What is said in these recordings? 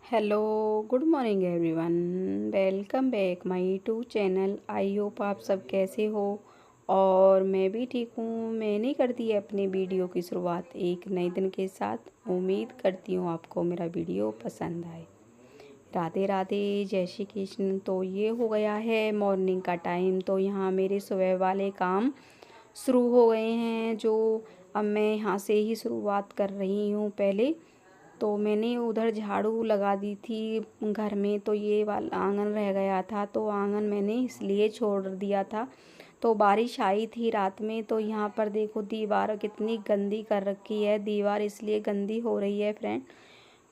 Hello, good morning everyone. Welcome back my YouTube channel. I hope आप सब कैसे हो और मैं भी ठीक हूँ। मैंने कर दी है अपनी वीडियो की शुरुआत एक नए दिन के साथ। उम्मीद करती हूँ आपको मेरा वीडियो पसंद आए। राधे राधे, जय श्री कृष्ण। तो ये हो गया है मॉर्निंग का टाइम, तो यहाँ मेरे सुबह वाले काम शुरू हो गए हैं, जो अब मैं यहाँ से ही शुरुआत कर रही हूँ। पहले तो मैंने उधर झाड़ू लगा दी थी घर में, तो ये वाला आंगन रह गया था, तो आंगन मैंने इसलिए छोड़ दिया था। तो बारिश आई थी रात में, तो यहाँ पर देखो दीवार कितनी गंदी कर रखी है। दीवार इसलिए गंदी हो रही है फ्रेंड,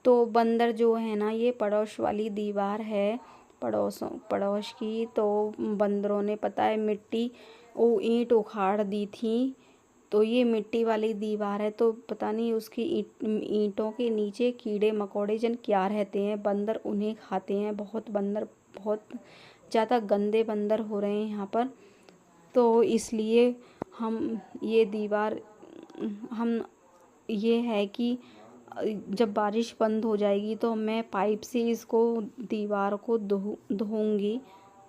तो बंदर जो है ना, ये पड़ोस वाली दीवार है, पड़ोस की। तो बंदरों ने पता है मिट्टी वो ईंट उखाड़ दी थी। तो ये मिट्टी वाली दीवार है, तो पता नहीं उसकी ईंटों के नीचे कीड़े मकोड़े जन क्या रहते हैं, बंदर उन्हें खाते हैं। बहुत ज़्यादा गंदे बंदर हो रहे हैं यहाँ पर। तो इसलिए हम ये दीवार हम ये है कि जब बारिश बंद हो जाएगी तो मैं पाइप से इसको दीवार को धोऊंगी।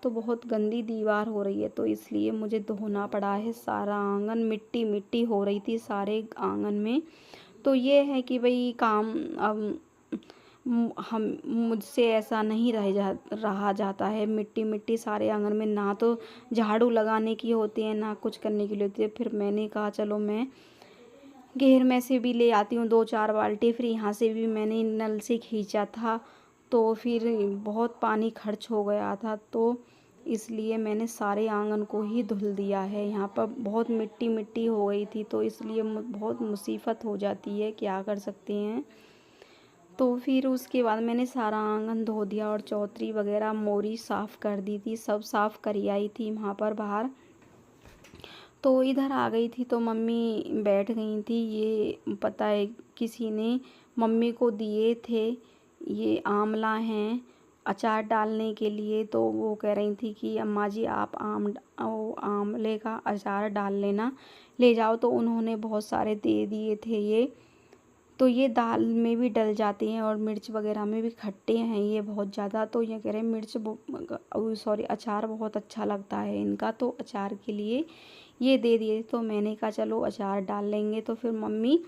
तो बहुत गंदी दीवार हो रही है, तो इसलिए मुझे धोना पड़ा है। सारा आंगन मिट्टी मिट्टी हो रही थी सारे आंगन में। तो ये है कि भाई काम अब हम मुझसे ऐसा नहीं रहा जाता है। मिट्टी मिट्टी सारे आंगन में, ना तो झाड़ू लगाने की होती है ना कुछ करने के लिए होती है। फिर मैंने कहा चलो मैं घेर में से भी ले आती हूँ 2-4 बाल्टी। फिर यहाँ से भी मैंने नल से खींचा था, तो फिर बहुत पानी खर्च हो गया था, तो इसलिए मैंने सारे आंगन को ही धुल दिया है। यहाँ पर बहुत मिट्टी मिट्टी हो गई थी, तो इसलिए बहुत मुसीबत हो जाती है, क्या कर सकते हैं। तो फिर उसके बाद मैंने सारा आंगन धो दिया और चौतरी वगैरह मोरी साफ़ कर दी थी, सब साफ़ करी आई थी वहाँ पर बाहर। तो इधर आ गई थी, तो मम्मी बैठ गई थी। ये पता है किसी ने मम्मी को दिए थे, ये आंवला हैं अचार डालने के लिए। तो वो कह रही थी कि अम्मा जी आप आंवले का अचार डाल लेना, ले जाओ। तो उन्होंने बहुत सारे दे दिए थे ये। तो ये दाल में भी डल जाते हैं और मिर्च वगैरह में भी खट्टे हैं ये बहुत ज़्यादा। तो ये कह रहे हैं अचार बहुत अच्छा लगता है इनका, तो अचार के लिए ये दे दिए। तो मैंने कहा चलो अचार डाल लेंगे। तो फिर मम्मी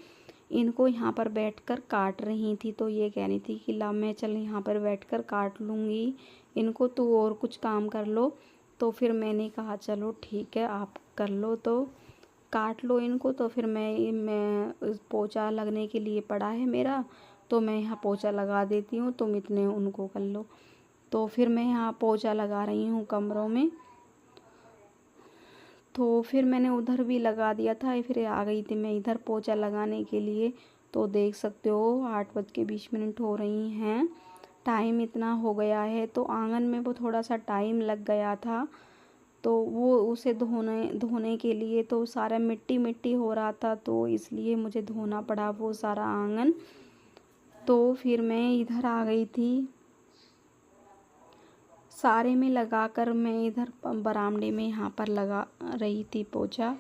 इनको यहाँ पर बैठकर काट रही थी, तो ये कह रही थी कि ला मैं चल यहाँ पर बैठकर काट लूँगी इनको, तू और कुछ काम कर लो। तो फिर मैंने कहा चलो ठीक है आप कर लो, तो काट लो इनको। तो फिर मैं पोछा लगने के लिए पड़ा है मेरा, तो मैं यहाँ पोछा लगा देती हूँ, तुम इतने उनको कर लो। तो फिर मैं यहाँ पोछा लगा रही हूँ कमरों में। तो फिर मैंने उधर भी लगा दिया था, फिर आ गई थी मैं इधर पोछा लगाने के लिए। तो देख सकते हो 8:20 हो रही हैं, टाइम इतना हो गया है। तो आंगन में वो थोड़ा सा टाइम लग गया था, तो वो उसे धोने के लिए तो सारा मिट्टी मिट्टी हो रहा था, तो इसलिए मुझे धोना पड़ा वो सारा आंगन। तो फिर मैं इधर आ गई थी, सारे में लगाकर मैं इधर बरामदे में यहाँ पर लगा रही थी पोछा।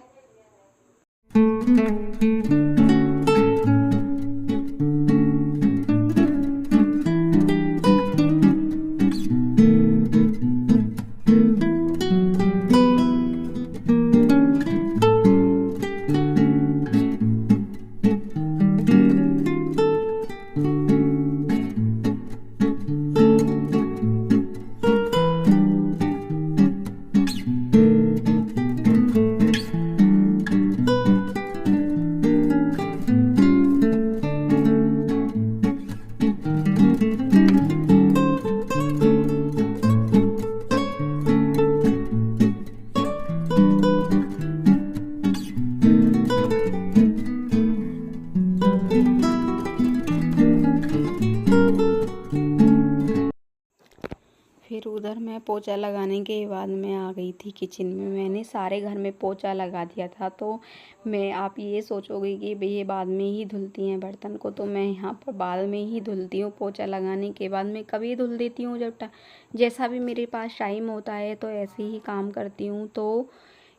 फिर उधर मैं पोछा लगाने के बाद मैं आ गई थी किचन में। मैंने सारे घर में पोछा लगा दिया था। तो मैं आप ये सोचोगे कि भाई ये बाद में ही धुलती हैं बर्तन को, तो मैं यहाँ पर बाद में ही धुलती हूँ। पोछा लगाने के बाद मैं कभी धुल देती हूँ जब जैसा भी मेरे पास टाइम होता है, तो ऐसे ही काम करती हूँ। तो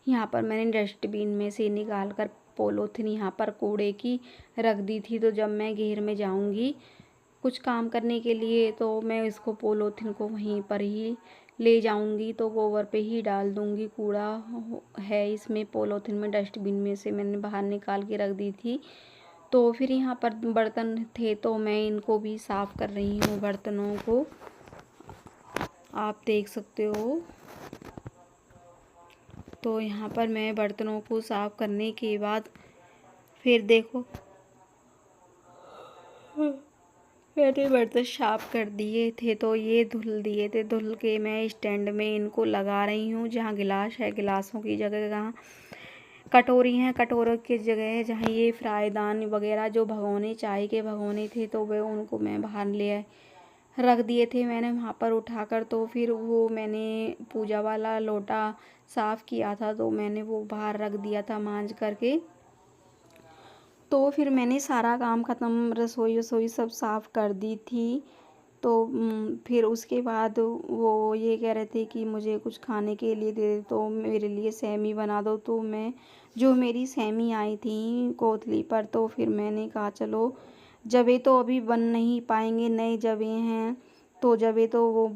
यहाँ पर मैंने डस्टबिन में से निकाल कर पॉलीथिन यहाँ पर कूड़े की रख दी थी। तो जब मैं घेर में जाऊँगी कुछ काम करने के लिए, तो मैं इसको पॉलीथिन को वहीं पर ही ले जाऊंगी, तो गोबर पे ही डाल दूंगी। कूड़ा है इसमें पॉलीथिन में, डस्टबिन में से मैंने बाहर निकाल के रख दी थी। तो फिर यहाँ पर बर्तन थे तो मैं इनको भी साफ़ कर रही हूँ, बर्तनों को आप देख सकते हो। तो यहाँ पर मैं बर्तनों को साफ़ करने के बाद फिर देखो मैंने बर्तन साफ़ कर दिए थे, तो ये धुल दिए थे। धुल के मैं स्टैंड में इनको लगा रही हूँ, जहाँ गिलास है गिलासों की जगह, जहाँ कटोरी हैं कटोरों की जगह है, जहाँ ये फ्राईदान वगैरह जो भगोने चाय के भगोने थे, तो वे उनको मैं बाहर ले रख दिए थे मैंने वहाँ पर उठाकर। तो फिर वो मैंने पूजा वाला लोटा साफ़ किया था, तो मैंने वो बाहर रख दिया था मांज करके। तो फिर मैंने सारा काम ख़त्म, रसोई वसोई सब साफ़ कर दी थी। तो फिर उसके बाद वो ये कह रहे थे कि मुझे कुछ खाने के लिए दे दे, तो मेरे लिए सेमी बना दो। तो मैं जो मेरी सेमी आई थी कोतली पर, तो फिर मैंने कहा चलो, जबे तो अभी बन नहीं पाएंगे, नए जबे हैं, तो जबे तो वो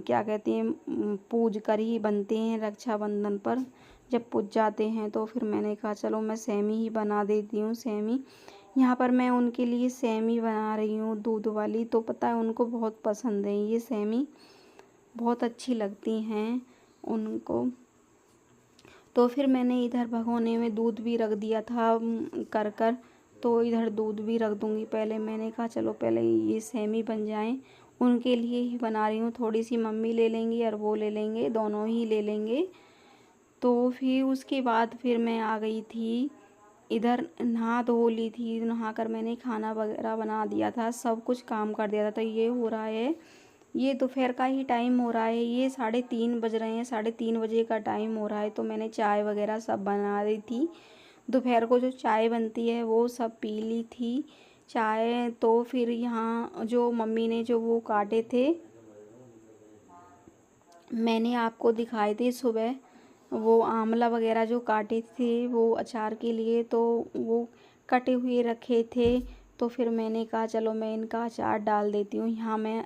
क्या कहते हैं, पूज कर ही बनते हैं रक्षाबंधन पर, जब पूज जाते हैं। तो फिर मैंने कहा चलो मैं सेमी ही बना देती हूँ। सेमी यहाँ पर मैं उनके लिए सेमी बना रही हूँ दूध वाली, तो पता है उनको बहुत पसंद है ये सेमी, बहुत अच्छी लगती हैं उनको। तो फिर मैंने इधर भगोने में दूध भी रख दिया था कर कर, तो इधर दूध भी रख दूँगी। पहले मैंने कहा चलो पहले ये सेमी बन जाएं, उनके लिए ही बना रही हूँ। थोड़ी सी मम्मी ले लेंगी और वो ले लेंगे, दोनों ही ले लेंगे। तो फिर उसके बाद फिर मैं आ गई थी इधर, नहा धो ली थी, नहा कर मैंने खाना वगैरह बना दिया था, सब कुछ काम कर दिया था। तो ये हो रहा है, ये दोपहर का ही टाइम हो रहा है, ये 3:30 बज रहे हैं, 3:30 बजे का टाइम हो रहा है। तो मैंने चाय वगैरह सब बना दी थी, दोपहर को जो चाय बनती है वो सब पी ली थी चाय। तो फिर यहाँ जो मम्मी ने जो वो काटे थे, मैंने आपको दिखाए थे सुबह, वो आंवला वगैरह जो काटे थे वो अचार के लिए, तो वो कटे हुए रखे थे। तो फिर मैंने कहा चलो मैं इनका अचार डाल देती हूँ। यहाँ मैं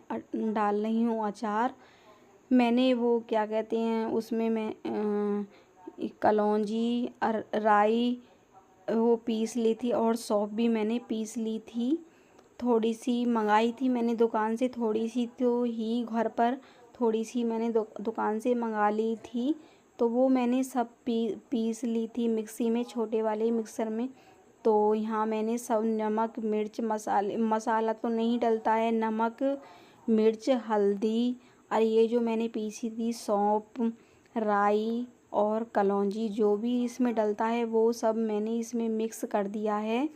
डाल रही हूँ अचार। मैंने वो क्या कहते हैं उसमें मैं कलौंजी और राई वो पीस ली थी, और सौंफ भी मैंने पीस ली थी। थोड़ी सी मंगाई थी मैंने दुकान से, थोड़ी सी तो ही घर पर, थोड़ी सी मैंने दुकान से मंगा ली थी। तो वो मैंने सब पीस ली थी मिक्सी में, छोटे वाले मिक्सर में। तो यहाँ मैंने सब नमक मिर्च मसाला तो नहीं डलता है, नमक मिर्च हल्दी, और ये जो मैंने पीसी थी सौंफ राई और कलौंजी, जो भी इसमें डलता है वो सब मैंने इसमें मिक्स कर दिया है।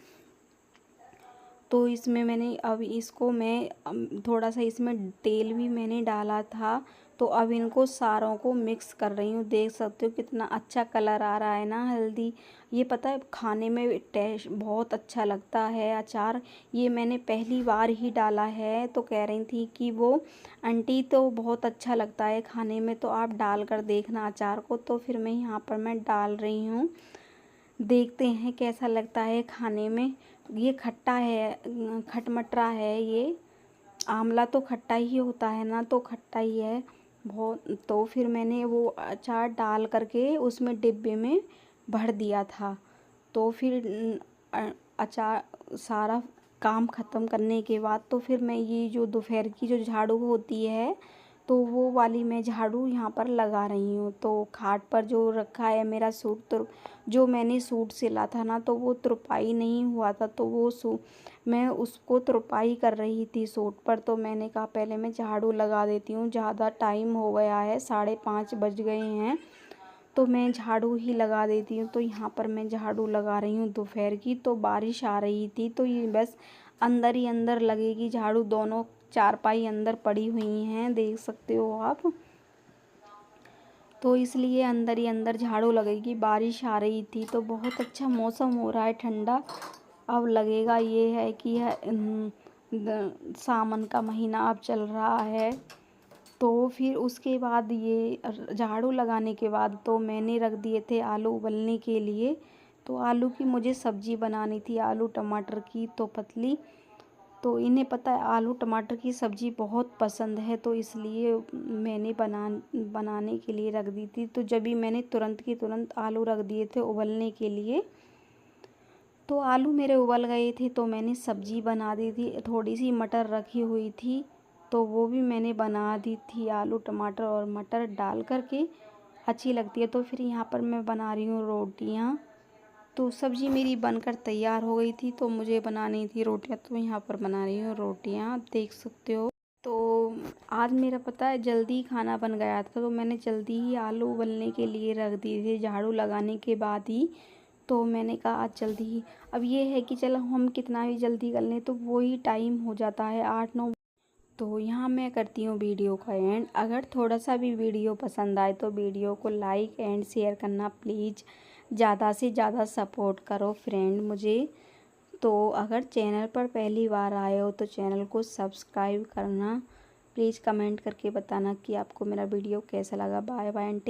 तो इसमें मैंने अब इसको मैं थोड़ा सा इसमें तेल भी मैंने डाला था। तो अब इनको सारों को मिक्स कर रही हूँ। देख सकते हो कितना अच्छा कलर आ रहा है ना हल्दी। ये पता है खाने में टेस्ट बहुत अच्छा लगता है अचार। ये मैंने पहली बार ही डाला है, तो कह रही थी कि वो आंटी तो बहुत अच्छा लगता है खाने में, तो आप डाल कर देखना अचार को। तो फिर मैं यहाँ पर मैं डाल रही हूँ, देखते हैं कैसा लगता है खाने में। ये खट्टा है, खटमटरा है ये, आंवला तो खट्टा ही होता है ना, तो खट्टा ही है बहुत। तो फिर मैंने वो अचार डाल करके उसमें डिब्बे में भर दिया था। तो फिर अचार सारा काम ख़त्म करने के बाद, तो फिर मैं ये जो दोपहर की जो झाड़ू होती है, तो वो वाली मैं झाड़ू यहाँ पर लगा रही हूँ। तो खाट पर जो रखा है मेरा सूट, तो जो मैंने सूट सिला था ना, तो वो तुरपाई नहीं हुआ था, तो वो मैं उसको तुरपाई कर रही थी सूट पर। तो मैंने कहा पहले मैं झाड़ू लगा देती हूँ, ज़्यादा टाइम हो गया है, 5:30 बज गए हैं, तो मैं झाड़ू ही लगा देती हूँ। तो यहाँ पर मैं झाड़ू लगा रही हूँ दोपहर की। तो बारिश आ रही थी, तो ये बस अंदर ही अंदर लगेगी झाड़ू, दोनों चारपाई अंदर पड़ी हुई हैं, देख सकते हो आप। तो इसलिए अंदर ही अंदर झाड़ू लगेगी। बारिश आ रही थी, तो बहुत अच्छा मौसम हो रहा है ठंडा। अब लगेगा ये है कि सावन का महीना अब चल रहा है। तो फिर उसके बाद ये झाड़ू लगाने के बाद तो मैंने रख दिए थे आलू उबलने के लिए। तो आलू की मुझे सब्ज़ी बनानी थी, आलू टमाटर की, तो पतली। तो तो इन्हें पता है आलू टमाटर की सब्ज़ी बहुत पसंद है, तो इसलिए मैंने बनाने के लिए रख दी थी। तो जब भी मैंने तुरंत की तुरंत आलू रख दिए थे उबलने के लिए, तो आलू मेरे उबल गए थे तो मैंने सब्ज़ी बना दी थी। थोड़ी सी मटर रखी हुई थी तो वो भी मैंने बना दी थी, आलू टमाटर और मटर डाल करके अच्छी लगती है। तो फिर यहाँ पर मैं बना रही हूँ रोटियाँ। तो सब्ज़ी मेरी बनकर तैयार हो गई थी तो मुझे बनानी थी रोटियाँ, तो यहाँ पर बना रही हूँ रोटियाँ, आप देख सकते हो। तो आज मेरा पता है जल्दी खाना बन गया था, तो मैंने जल्दी ही आलू उबलने के लिए रख दिए थे झाड़ू लगाने के बाद ही। तो मैंने कहा आज जल्दी ही, अब ये है कि चलो हम कितना भी जल्दी कर लें तो वही टाइम हो जाता है 8-9। तो यहाँ मैं करती हूँ वीडियो का एंड। अगर थोड़ा सा भी वीडियो पसंद आए तो वीडियो को लाइक एंड शेयर करना प्लीज़, ज़्यादा से ज़्यादा सपोर्ट करो फ्रेंड मुझे। तो अगर चैनल पर पहली बार आए हो तो चैनल को सब्सक्राइब करना प्लीज़, कमेंट करके बताना कि आपको मेरा वीडियो कैसा लगा। Bye bye and